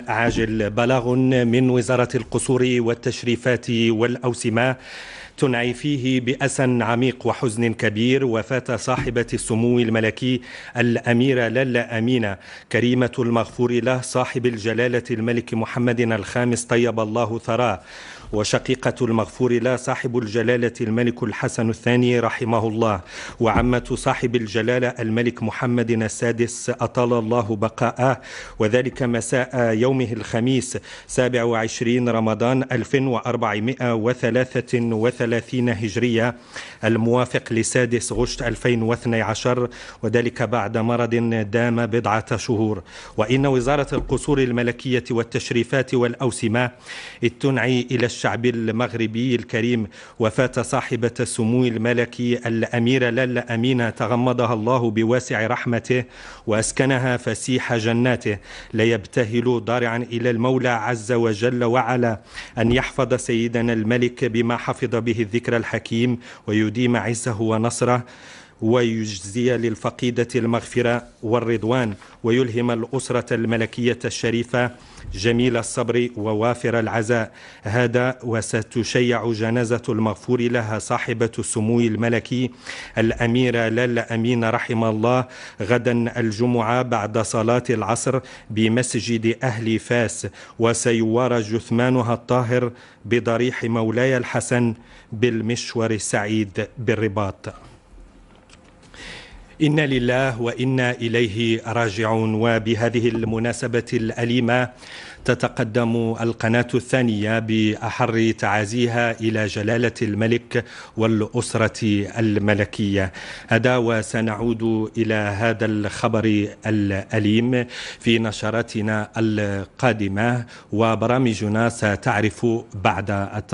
عاجل بلاغ من وزارة القصور والتشريفات والأوسمة تنعي فيه بأسى عميق وحزن كبير وفاة صاحبة السمو الملكي الأميرة لالا أمينة كريمة المغفور له صاحب الجلالة الملك محمد الخامس طيب الله ثراه، وشقيقة المغفور له صاحب الجلالة الملك الحسن الثاني رحمه الله، وعمة صاحب الجلالة الملك محمد السادس أطال الله بقاءه، وذلك مساء يومه الخميس 27 رمضان 1433 هجرية الموافق لسادس غشت 2012، وذلك بعد مرض دام بضعة شهور. وإن وزارة القصور الملكية والتشريفات والأوسمة تنعي إلى الشعب المغربي الكريم وفاة صاحبة السمو الملكي الأميرة لالا أمينة تغمدها الله بواسع رحمته وأسكنها فسيح جناته، ليبتهل ضارعا إلى المولى عز وجل وعلا أن يحفظ سيدنا الملك بما حفظ به الذكر الحكيم، ويديم عزه ونصره، ويجزي للفقيدة المغفرة والرضوان، ويلهم الأسرة الملكية الشريفة جميل الصبر ووافر العزاء. هذا وستشيع جنازة المغفور لها صاحبة السمو الملكي الأميرة لالا أمينة رحمه الله غدا الجمعة بعد صلاة العصر بمسجد أهل فاس، وسيوارى جثمانها الطاهر بضريح مولاي الحسن بالمشور السعيد بالرباط. إنا لله وإنا إليه راجعون. وبهذه المناسبة الأليمة تتقدم القناة الثانية بأحر تعازيها إلى جلالة الملك والأسرة الملكية. هذا وسنعود إلى هذا الخبر الأليم في نشراتنا القادمة، وبرامجنا ستعرف بعد التغيير.